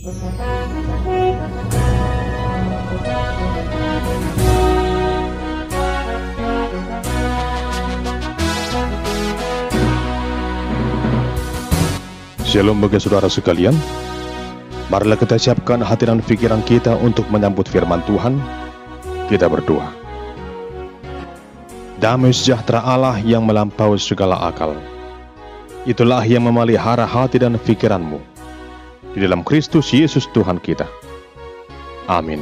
Shalom bagi saudara sekalian. Marilah kita siapkan hati dan pikiran kita untuk menyambut firman Tuhan. Kita berdoa. Damai sejahtera Allah yang melampaui segala akal, itulah yang memelihara hati dan pikiranmu di dalam Kristus Yesus Tuhan kita. Amin.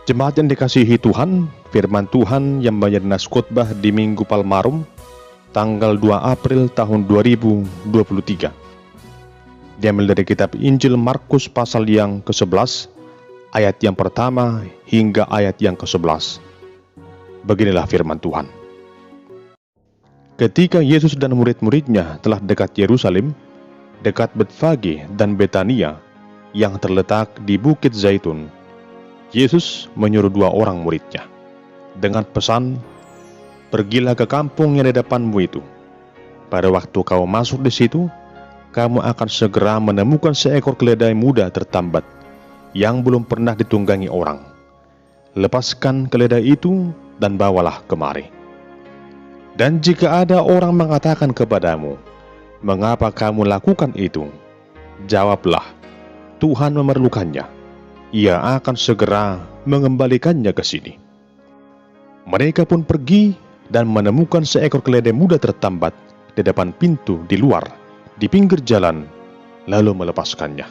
Jemaat yang dikasihi Tuhan, firman Tuhan yang menjadi nas khotbah di Minggu Palmarum tanggal 2 April tahun 2023. Diambil dari kitab Injil Markus pasal yang ke-11, ayat yang pertama hingga ayat yang ke-11. Beginilah firman Tuhan. Ketika Yesus dan murid-muridnya telah dekat Yerusalem, dekat Betfage dan Betania yang terletak di Bukit Zaitun, Yesus menyuruh 2 orang muridnya dengan pesan, "Pergilah ke kampung yang di depanmu itu. Pada waktu kau masuk di situ, kamu akan segera menemukan seekor keledai muda tertambat yang belum pernah ditunggangi orang. Lepaskan keledai itu dan bawalah kemari. Dan jika ada orang mengatakan kepadamu, 'Mengapa kamu lakukan itu?' jawablah, 'Tuhan memerlukannya. Ia akan segera mengembalikannya ke sini.' Mereka pun pergi dan menemukan seekor keledai muda tertambat di depan pintu di luar, di pinggir jalan, lalu melepaskannya.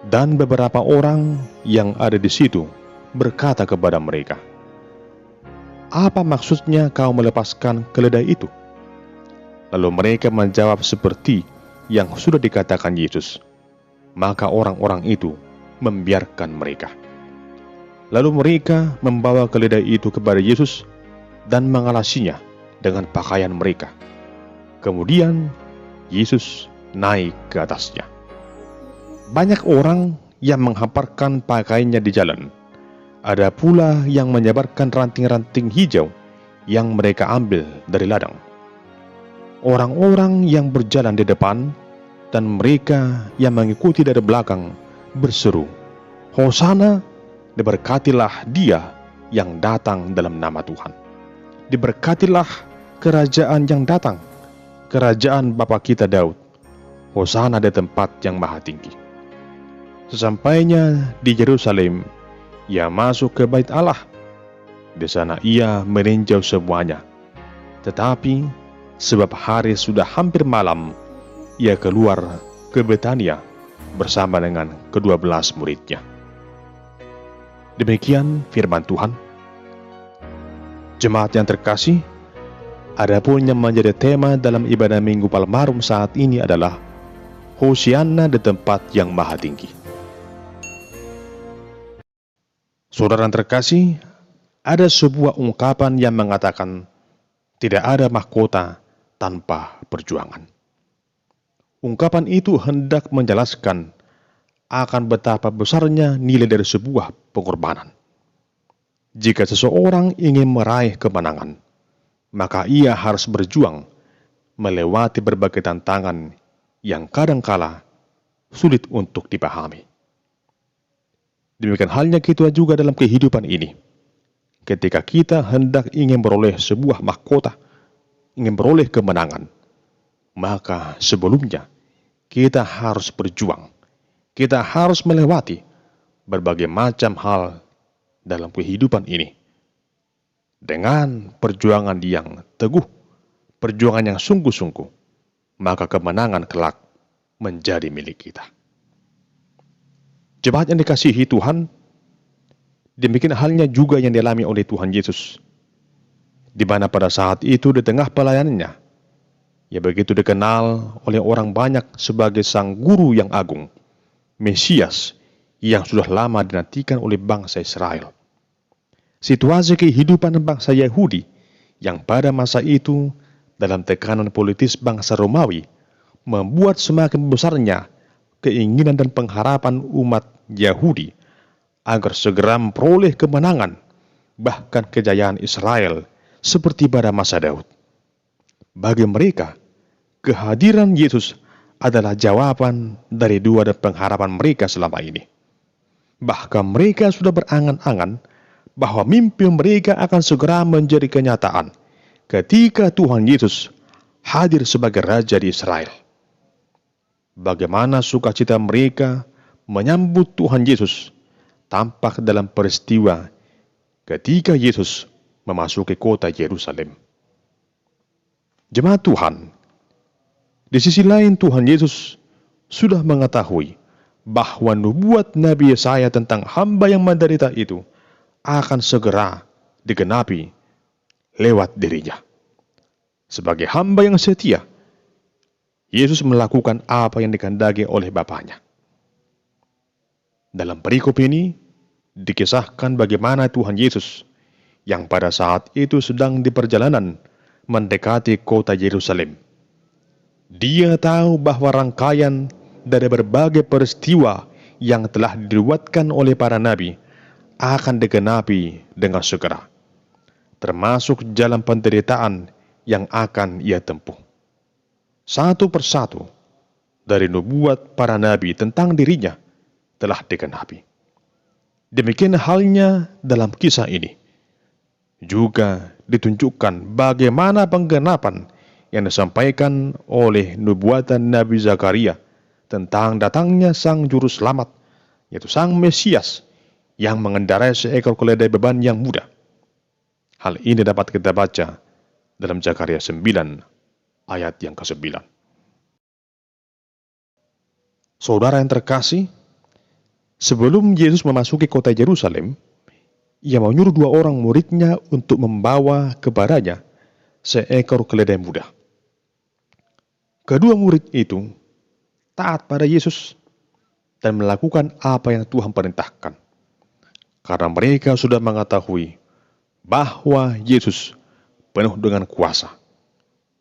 Dan beberapa orang yang ada di situ berkata kepada mereka, 'Apa maksudnya kau melepaskan keledai itu?' Lalu mereka menjawab seperti yang sudah dikatakan Yesus. Maka orang-orang itu membiarkan mereka. Lalu mereka membawa keledai itu kepada Yesus dan mengalasinya dengan pakaian mereka. Kemudian Yesus naik ke atasnya. Banyak orang yang menghamparkan pakaiannya di jalan. Ada pula yang menyebarkan ranting-ranting hijau yang mereka ambil dari ladang. Orang-orang yang berjalan di depan dan mereka yang mengikuti dari belakang berseru, 'Hosana, diberkatilah Dia yang datang dalam nama Tuhan. Diberkatilah kerajaan yang datang, kerajaan Bapa kita Daud. Hosana di tempat yang maha tinggi.' Sesampainya di Yerusalem, ia masuk ke Bait Allah. Di sana ia meninjau semuanya. Tetapi sebab hari sudah hampir malam, ia keluar ke Betania bersama dengan ke-12 muridnya." Demikian firman Tuhan. Jemaat yang terkasih, adapun yang menjadi tema dalam ibadah Minggu Palmarum saat ini adalah Hosianna di tempat yang maha tinggi. Saudara yang terkasih, ada sebuah ungkapan yang mengatakan tidak ada mahkota tanpa perjuangan. Ungkapan itu hendak menjelaskan akan betapa besarnya nilai dari sebuah pengorbanan. Jika seseorang ingin meraih kemenangan, maka ia harus berjuang melewati berbagai tantangan yang kadangkala sulit untuk dipahami. Demikian halnya kita juga dalam kehidupan ini. Ketika kita hendak ingin beroleh sebuah mahkota, ingin beroleh kemenangan, maka sebelumnya kita harus berjuang. Kita harus melewati berbagai macam hal dalam kehidupan ini. Dengan perjuangan yang teguh, perjuangan yang sungguh-sungguh, maka kemenangan kelak menjadi milik kita. Jemaat yang dikasihi Tuhan, demikian halnya juga yang dialami oleh Tuhan Yesus, di mana pada saat itu di tengah pelayanannya, ia begitu dikenal oleh orang banyak sebagai Sang Guru yang agung, Mesias yang sudah lama dinantikan oleh bangsa Israel. Situasi kehidupan bangsa Yahudi yang pada masa itu dalam tekanan politis bangsa Romawi membuat semakin besarnya keinginan dan pengharapan umat Yahudi agar segera memperoleh kemenangan, bahkan kejayaan Israel seperti pada masa Daud. Bagi mereka, kehadiran Yesus adalah jawaban dari doa dan pengharapan mereka selama ini. Bahkan mereka sudah berangan-angan bahwa mimpi mereka akan segera menjadi kenyataan ketika Tuhan Yesus hadir sebagai Raja di Israel. Bagaimana sukacita mereka menyambut Tuhan Yesus tampak dalam peristiwa ketika Yesus memasuki kota Yerusalem. Jemaat Tuhan, di sisi lain Tuhan Yesus sudah mengetahui bahwa nubuat Nabi Yesaya tentang hamba yang menderita itu akan segera digenapi lewat dirinya. Sebagai hamba yang setia, Yesus melakukan apa yang dikehendaki oleh Bapaknya. Dalam perikop ini, dikisahkan bagaimana Tuhan Yesus yang pada saat itu sedang di perjalanan mendekati kota Yerusalem. Dia tahu bahwa rangkaian dari berbagai peristiwa yang telah diruatkan oleh para nabi akan digenapi dengan segera, termasuk jalan penderitaan yang akan ia tempuh. Satu persatu dari nubuat para nabi tentang dirinya telah digenapi. Demikian halnya dalam kisah ini. Juga ditunjukkan bagaimana penggenapan yang disampaikan oleh nubuatan Nabi Zakaria tentang datangnya Sang Juru Selamat, yaitu Sang Mesias yang mengendarai seekor keledai beban yang muda. Hal ini dapat kita baca dalam Zakaria 9 ayat yang ke-9. Saudara yang terkasih, sebelum Yesus memasuki kota Yerusalem, ia menyuruh 2 orang muridnya untuk membawa kepadanya seekor keledai muda. Kedua murid itu taat pada Yesus dan melakukan apa yang Tuhan perintahkan, karena mereka sudah mengetahui bahwa Yesus penuh dengan kuasa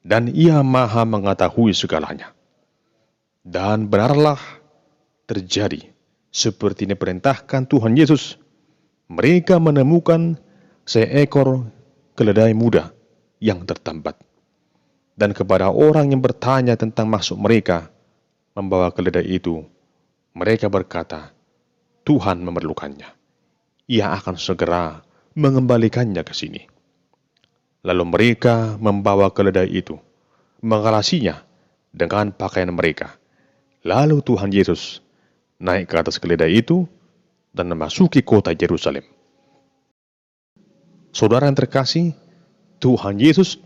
dan Ia Maha mengetahui segalanya. Dan benarlah terjadi seperti yang diperintahkan Tuhan Yesus. Mereka menemukan seekor keledai muda yang tertambat. Dan kepada orang yang bertanya tentang maksud mereka membawa keledai itu, mereka berkata, Tuhan memerlukannya. Ia akan segera mengembalikannya ke sini. Lalu mereka membawa keledai itu, mengalasinya dengan pakaian mereka. Lalu Tuhan Yesus naik ke atas keledai itu dan memasuki kota Yerusalem. Saudara yang terkasih, Tuhan Yesus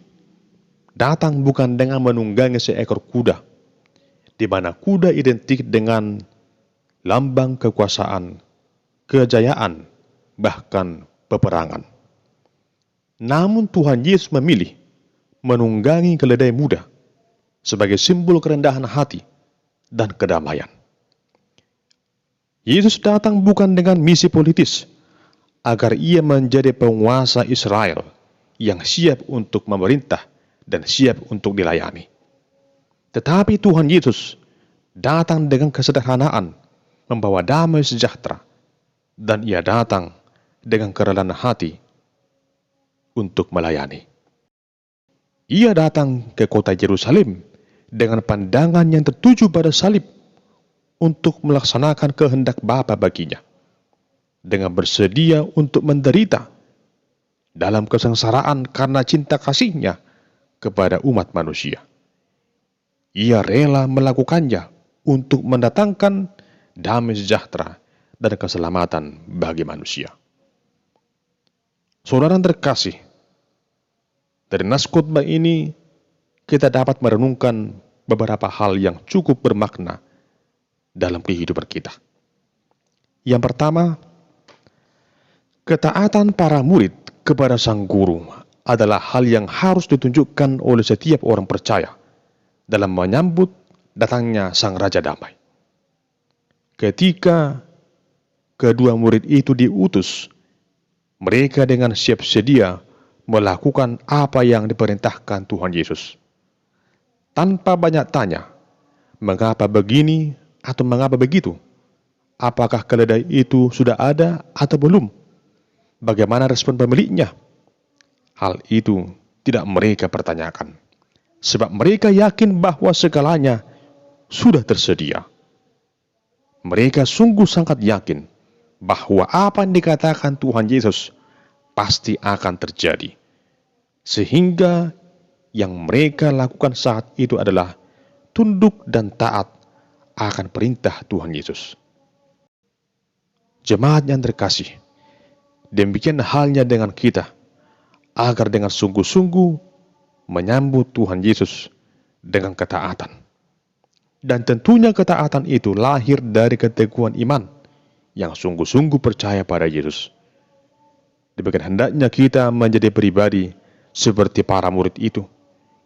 datang bukan dengan menunggangi seekor kuda, di mana kuda identik dengan lambang kekuasaan, kejayaan, bahkan peperangan. Namun Tuhan Yesus memilih menunggangi keledai muda sebagai simbol kerendahan hati dan kedamaian. Yesus datang bukan dengan misi politis, agar ia menjadi penguasa Israel yang siap untuk memerintah dan siap untuk dilayani. Tetapi Tuhan Yesus datang dengan kesederhanaan, membawa damai sejahtera, dan ia datang dengan kerelaan hati untuk melayani. Ia datang ke kota Yerusalem dengan pandangan yang tertuju pada salib untuk melaksanakan kehendak Bapa baginya, dengan bersedia untuk menderita dalam kesengsaraan karena cinta kasih-Nya kepada umat manusia. Ia rela melakukannya untuk mendatangkan damai sejahtera dan keselamatan bagi manusia. Saudara terkasih, dari nas khotbah ini kita dapat merenungkan beberapa hal yang cukup bermakna dalam kehidupan kita. Yang pertama, ketaatan para murid kepada sang guru adalah hal yang harus ditunjukkan oleh setiap orang percaya dalam menyambut datangnya sang Raja Damai. Ketika kedua murid itu diutus, mereka dengan siap sedia melakukan apa yang diperintahkan Tuhan Yesus. Tanpa banyak tanya, mengapa begini atau mengapa begitu? Apakah keledai itu sudah ada atau belum? Bagaimana respon pemiliknya? Hal itu tidak mereka pertanyakan, sebab mereka yakin bahwa segalanya sudah tersedia. Mereka sungguh sangat yakin bahwa apa yang dikatakan Tuhan Yesus pasti akan terjadi. Sehingga yang mereka lakukan saat itu adalah tunduk dan taat akan perintah Tuhan Yesus. Jemaat yang terkasih, demikian halnya dengan kita, agar dengan sungguh-sungguh menyambut Tuhan Yesus dengan ketaatan. Dan tentunya ketaatan itu lahir dari keteguhan iman yang sungguh-sungguh percaya pada Yesus. Demikian hendaknya kita menjadi pribadi seperti para murid itu,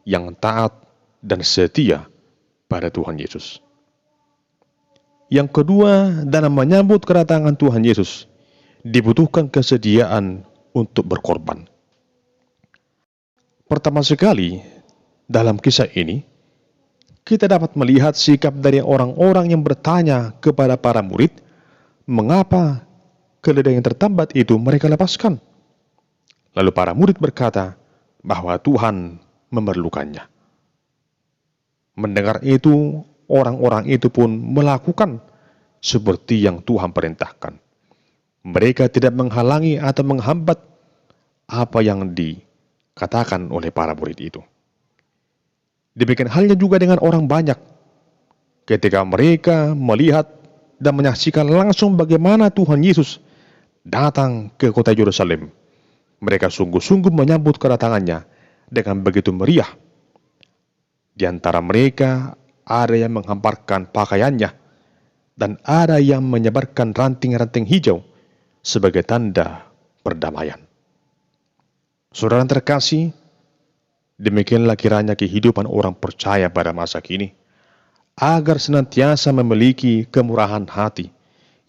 yang taat dan setia pada Tuhan Yesus. Yang kedua, dalam menyambut kedatangan Tuhan Yesus, dibutuhkan kesediaan untuk berkorban. Pertama sekali, dalam kisah ini, kita dapat melihat sikap dari orang-orang yang bertanya kepada para murid, mengapa keledai yang tertambat itu mereka lepaskan? Lalu para murid berkata bahwa Tuhan memerlukannya. Mendengar itu, orang-orang itu pun melakukan seperti yang Tuhan perintahkan. Mereka tidak menghalangi atau menghambat apa yang dikatakan oleh para murid itu. Demikian halnya juga dengan orang banyak. Ketika mereka melihat dan menyaksikan langsung bagaimana Tuhan Yesus datang ke kota Yerusalem, mereka sungguh-sungguh menyambut kedatangannya dengan begitu meriah. Di antara mereka ada yang menghamparkan pakaiannya dan ada yang menyebarkan ranting-ranting hijau sebagai tanda perdamaian. Saudara terkasih, demikianlah kiranya kehidupan orang percaya pada masa kini, agar senantiasa memiliki kemurahan hati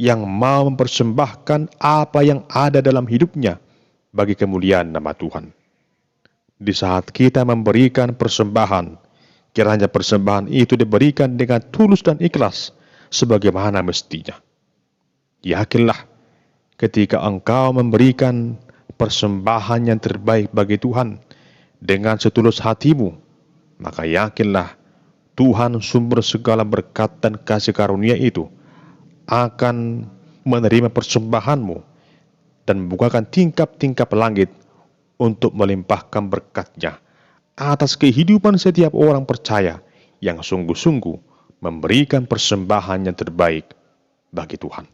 yang mau mempersembahkan apa yang ada dalam hidupnya bagi kemuliaan nama Tuhan. Di saat kita memberikan persembahan, kiranya persembahan itu diberikan dengan tulus dan ikhlas sebagaimana mestinya. Yakinlah, ketika engkau memberikan persembahan yang terbaik bagi Tuhan dengan setulus hatimu, maka yakinlah Tuhan sumber segala berkat dan kasih karunia itu akan menerima persembahanmu dan membukakan tingkap-tingkap langit untuk melimpahkan berkat-Nya atas kehidupan setiap orang percaya yang sungguh-sungguh memberikan persembahan yang terbaik bagi Tuhan.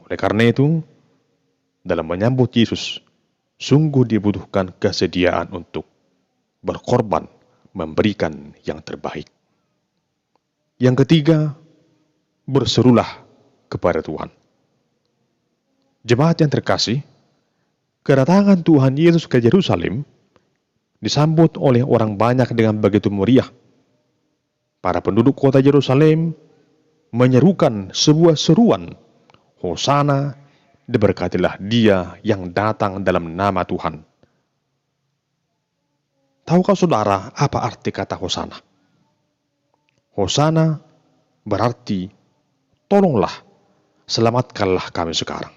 Oleh karena itu, dalam menyambut Yesus, sungguh dibutuhkan kesediaan untuk berkorban, memberikan yang terbaik. Yang ketiga, berserulah kepada Tuhan. Jemaat yang terkasih, kedatangan Tuhan Yesus ke Yerusalem disambut oleh orang banyak dengan begitu meriah. Para penduduk kota Yerusalem menyerukan sebuah seruan, Hosana, diberkatilah Dia yang datang dalam nama Tuhan. Tahukah saudara apa arti kata Hosana? Hosana berarti tolonglah, selamatkanlah kami sekarang.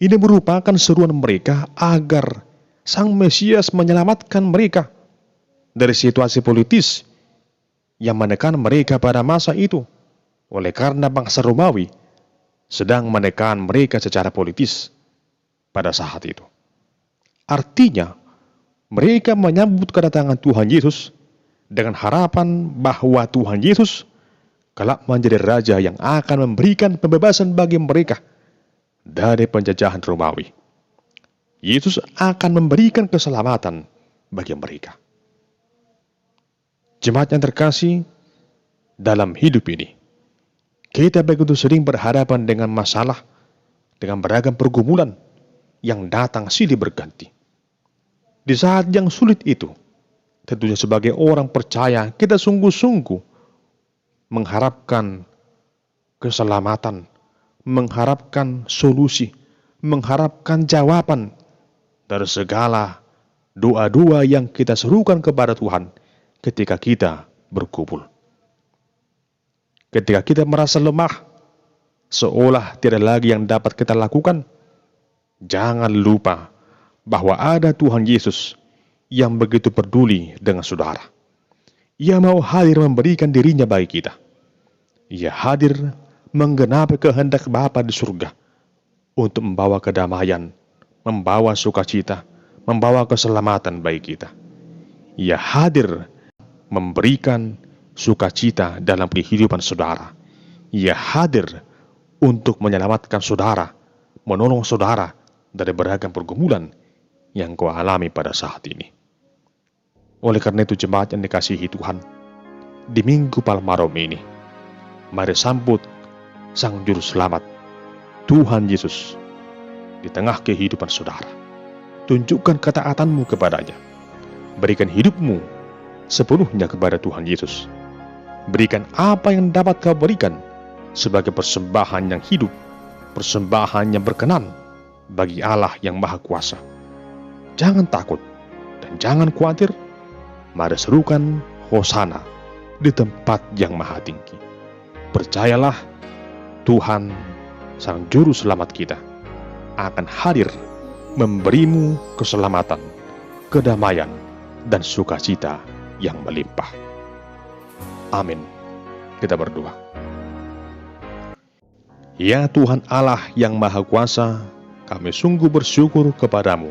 Ini merupakan seruan mereka agar Sang Mesias menyelamatkan mereka dari situasi politis yang menekan mereka pada masa itu, oleh karena bangsa Romawi sedang menekan mereka secara politis pada saat itu. Artinya, mereka menyambut kedatangan Tuhan Yesus dengan harapan bahwa Tuhan Yesus kelak menjadi Raja yang akan memberikan pembebasan bagi mereka dari penjajahan Romawi. Yesus akan memberikan keselamatan bagi mereka. Jemaat yang terkasih, dalam hidup ini, kita begitu sering berhadapan dengan masalah, dengan beragam pergumulan yang datang silih berganti. Di saat yang sulit itu, tentunya sebagai orang percaya, kita sungguh-sungguh mengharapkan keselamatan, mengharapkan solusi, mengharapkan jawaban dari segala doa-doa yang kita serukan kepada Tuhan ketika kita berkumpul. Ketika kita merasa lemah, seolah tidak lagi yang dapat kita lakukan, jangan lupa bahwa ada Tuhan Yesus yang begitu peduli dengan saudara. Ia mau hadir memberikan dirinya bagi kita. Ia hadir menggenapi kehendak Bapa di surga untuk membawa kedamaian, membawa sukacita, membawa keselamatan bagi kita. Ia hadir memberikan sukacita dalam kehidupan saudara. Ia hadir untuk menyelamatkan saudara, menolong saudara dari beragam pergumulan yang kau alami pada saat ini. Oleh karena itu jemaat yang dikasihi Tuhan, di Minggu Palmarom ini, mari sambut Sang Juru Selamat, Tuhan Yesus, di tengah kehidupan saudara. Tunjukkan ketaatanmu kepadanya. Berikan hidupmu sepenuhnya kepada Tuhan Yesus. Berikan apa yang dapat kau berikan sebagai persembahan yang hidup, persembahan yang berkenan bagi Allah yang Maha Kuasa. Jangan takut dan jangan khawatir. Mari serukan Hosana di tempat yang maha tinggi. Percayalah, Tuhan, Sang Juru Selamat kita, akan hadir memberimu keselamatan, kedamaian, dan sukacita yang melimpah. Amin. Kita berdoa. Ya Tuhan Allah yang Maha Kuasa, kami sungguh bersyukur kepadamu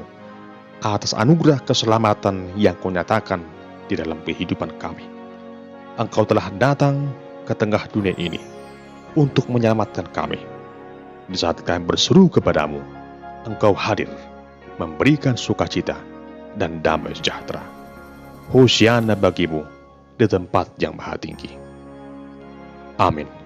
atas anugerah keselamatan yang Kau nyatakan di dalam kehidupan kami. Engkau telah datang ke tengah dunia ini untuk menyelamatkan kami. Di saat kami berseru kepadamu, Engkau hadir, memberikan sukacita dan damai sejahtera. Hosiana bagimu di tempat yang maha tinggi. Amin.